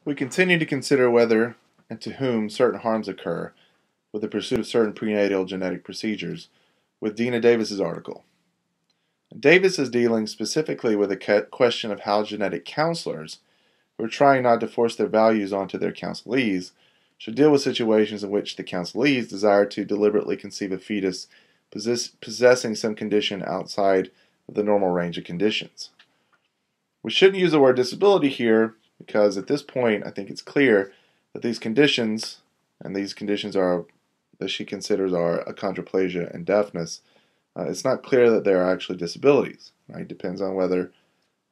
We continue to consider whether and to whom certain harms occur with the pursuit of certain prenatal genetic procedures with Dina Davis's article. Davis is dealing specifically with a question of how genetic counselors, who are trying not to force their values onto their counselees, should deal with situations in which the counselees desire to deliberately conceive a fetus possessing some condition outside of the normal range of conditions. We shouldn't use the word disability here because at this point I think it's clear that these conditions are that she considers are achondroplasia and deafness. It's not clear that they are actually disabilities. Right? It depends on whether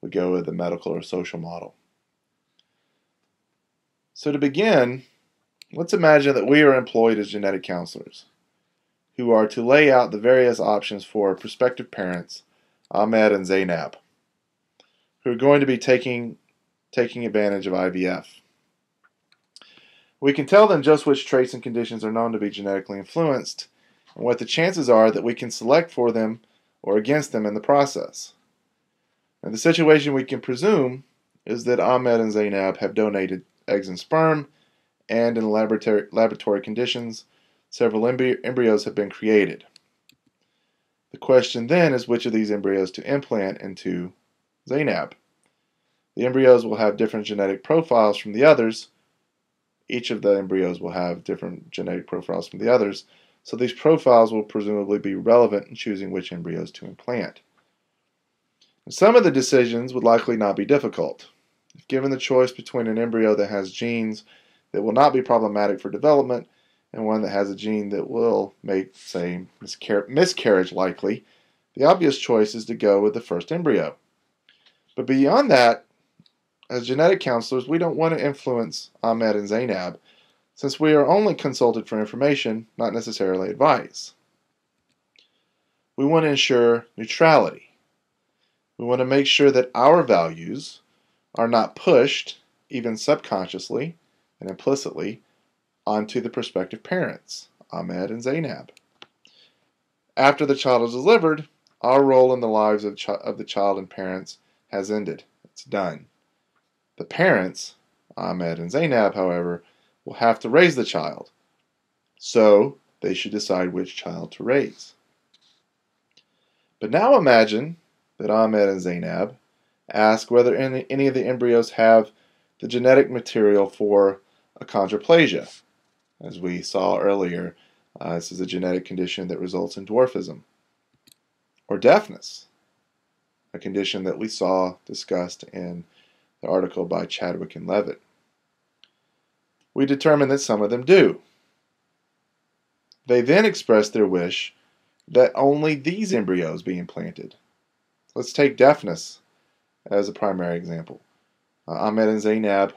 we go with the medical or social model. So to begin, let's imagine that we are employed as genetic counselors who are to lay out the various options for prospective parents, Ahmed and Zainab, who are going to be taking advantage of IVF. We can tell them just which traits and conditions are known to be genetically influenced and what the chances are that we can select for them or against them in the process. And the situation we can presume is that Ahmed and Zainab have donated eggs and sperm, and in laboratory conditions, several embryos have been created. The question then is which of these embryos to implant into Zainab. The embryos will have different genetic profiles from the others. Each of the embryos will have different genetic profiles from the others, so these profiles will presumably be relevant in choosing which embryos to implant. And some of the decisions would likely not be difficult. If given the choice between an embryo that has genes that will not be problematic for development and one that has a gene that will make, say, miscarriage likely, the obvious choice is to go with the first embryo. But beyond that, as genetic counselors, we don't want to influence Ahmed and Zainab, since we are only consulted for information, not necessarily advice. We want to ensure neutrality. We want to make sure that our values are not pushed, even subconsciously and implicitly, onto the prospective parents, Ahmed and Zainab. After the child is delivered, our role in the lives of the child and parents has ended. It's done. The parents, Ahmed and Zainab, however, will have to raise the child, so they should decide which child to raise. But now imagine that Ahmed and Zainab ask whether any of the embryos have the genetic material for achondroplasia. As we saw earlier, this is a genetic condition that results in dwarfism, or deafness, a condition that we saw discussed in the article by Chadwick and Levitt. We determine that some of them do. They then express their wish that only these embryos be implanted. Let's take deafness as a primary example. Ahmed and Zainab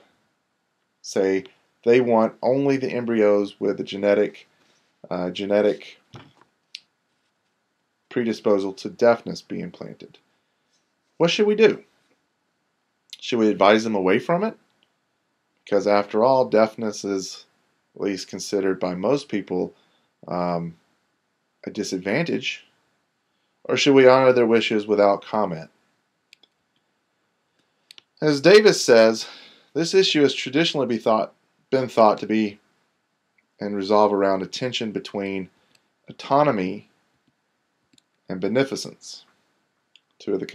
say they want only the embryos with the genetic predisposal to deafness be implanted. What should we do? Should we advise them away from it? Because after all, deafness is, at least considered by most people, a disadvantage. Or should we honor their wishes without comment? As Davis says, this issue has traditionally been thought to be and resolve around a tension between autonomy and beneficence, two of the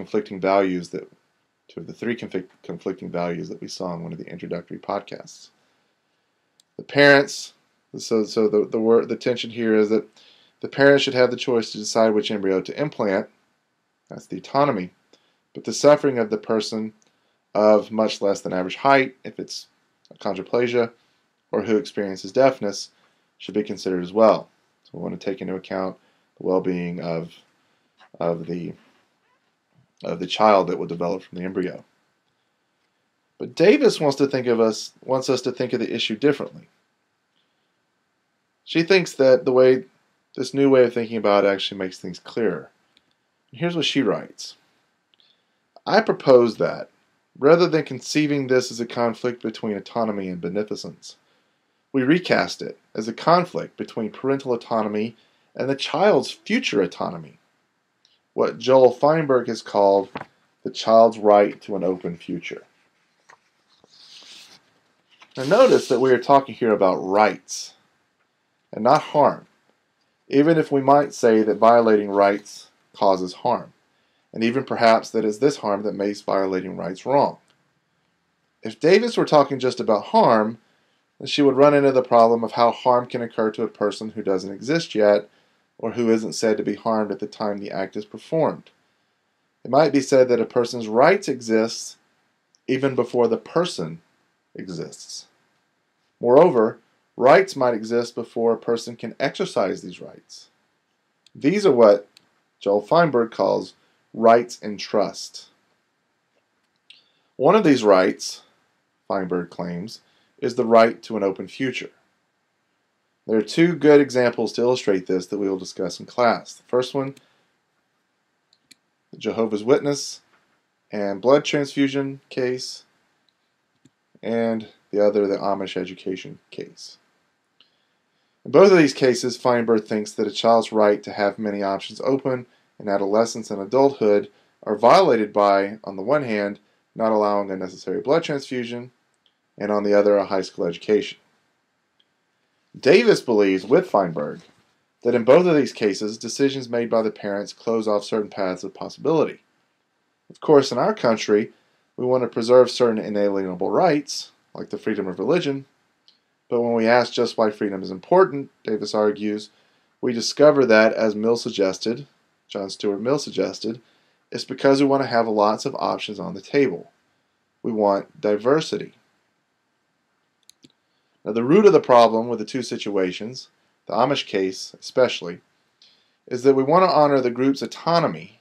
three conflicting values that we saw in one of the introductory podcasts. The parents, the tension here is that the parents should have the choice to decide which embryo to implant. That's the autonomy. But the suffering of the person of much less than average height, if it's achondroplasia, or who experiences deafness, should be considered as well. So we want to take into account the well-being of the child that will develop from the embryo. But Davis wants us to think of the issue differently. She thinks that this new way of thinking about it actually makes things clearer. And here's what she writes. I propose that, rather than conceiving this as a conflict between autonomy and beneficence, we recast it as a conflict between parental autonomy and the child's future autonomy, what Joel Feinberg has called the child's right to an open future. Now notice that we are talking here about rights and not harm, even if we might say that violating rights causes harm, and even perhaps that it's this harm that makes violating rights wrong. If Davis were talking just about harm, then she would run into the problem of how harm can occur to a person who doesn't exist yet, or who isn't said to be harmed at the time the act is performed. It might be said that a person's rights exist even before the person exists. Moreover, rights might exist before a person can exercise these rights. These are what Joel Feinberg calls rights in trust. One of these rights, Feinberg claims, is the right to an open future. There are two good examples to illustrate this that we will discuss in class. The first one, the Jehovah's Witness and blood transfusion case, and the other, the Amish education case. In both of these cases, Feinberg thinks that a child's right to have many options open in adolescence and adulthood are violated by, on the one hand, not allowing a necessary blood transfusion, and on the other, a high school education. Davis believes, with Feinberg, that in both of these cases, decisions made by the parents close off certain paths of possibility. Of course, in our country, we want to preserve certain inalienable rights, like the freedom of religion, but when we ask just why freedom is important, Davis argues, we discover that, as Mill suggested, John Stuart Mill suggested, it's because we want to have lots of options on the table. We want diversity. Now, the root of the problem with the two situations, the Amish case especially, is that we want to honor the group's autonomy,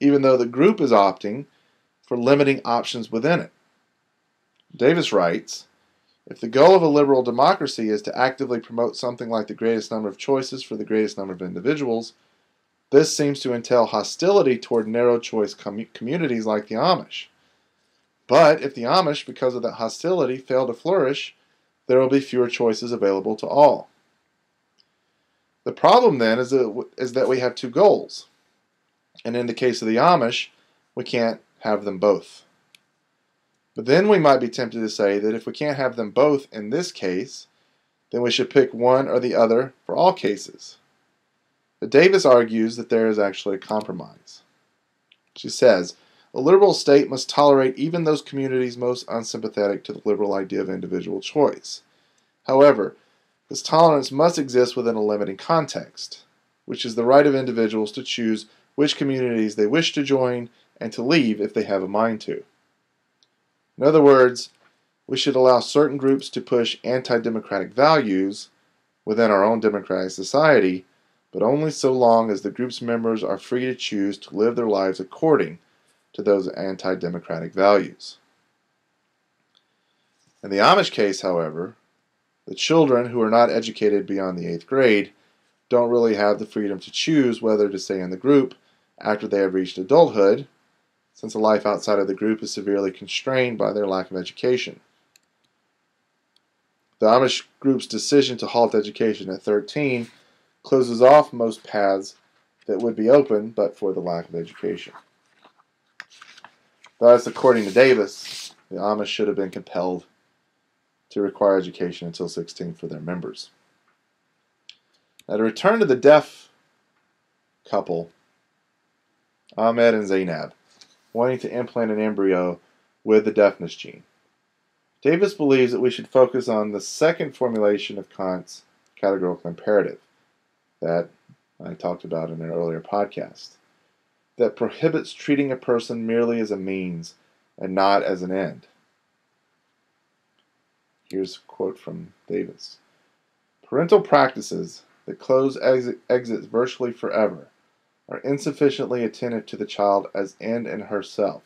even though the group is opting for limiting options within it. Davis writes, if the goal of a liberal democracy is to actively promote something like the greatest number of choices for the greatest number of individuals, this seems to entail hostility toward narrow choice communities like the Amish. But if the Amish, because of that hostility, fail to flourish, there will be fewer choices available to all. The problem then is that we have two goals. And in the case of the Amish, we can't have them both. But then we might be tempted to say that if we can't have them both in this case, then we should pick one or the other for all cases. But Davis argues that there is actually a compromise. She says, a liberal state must tolerate even those communities most unsympathetic to the liberal idea of individual choice. However, this tolerance must exist within a limiting context, which is the right of individuals to choose which communities they wish to join and to leave if they have a mind to. In other words, we should allow certain groups to push anti-democratic values within our own democratic society, but only so long as the group's members are free to choose to live their lives according to those anti-democratic values. In the Amish case, however, the children who are not educated beyond the 8th grade don't really have the freedom to choose whether to stay in the group after they have reached adulthood, since a life outside of the group is severely constrained by their lack of education. The Amish group's decision to halt education at 13 closes off most paths that would be open but for the lack of education. Thus, according to Davis, the Amish should have been compelled to require education until 16 for their members. Now, to return to the deaf couple, Ahmed and Zainab, wanting to implant an embryo with the deafness gene. Davis believes that we should focus on the second formulation of Kant's categorical imperative that I talked about in an earlier podcast, that prohibits treating a person merely as a means and not as an end. Here's a quote from Davis. Parental practices that close exits virtually forever are insufficiently attentive to the child as end in herself.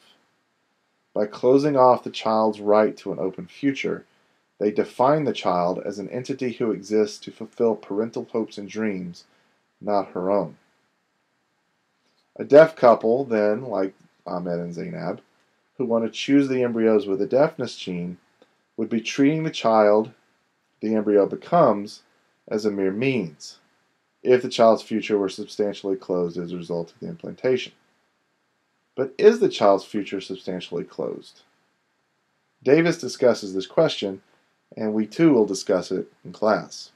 By closing off the child's right to an open future, they define the child as an entity who exists to fulfill parental hopes and dreams, not her own. A deaf couple, then, like Ahmed and Zainab, who want to choose the embryos with a deafness gene, would be treating the child the embryo becomes as a mere means, if the child's future were substantially closed as a result of the implantation. But is the child's future substantially closed? Davis discusses this question and we too will discuss it in class.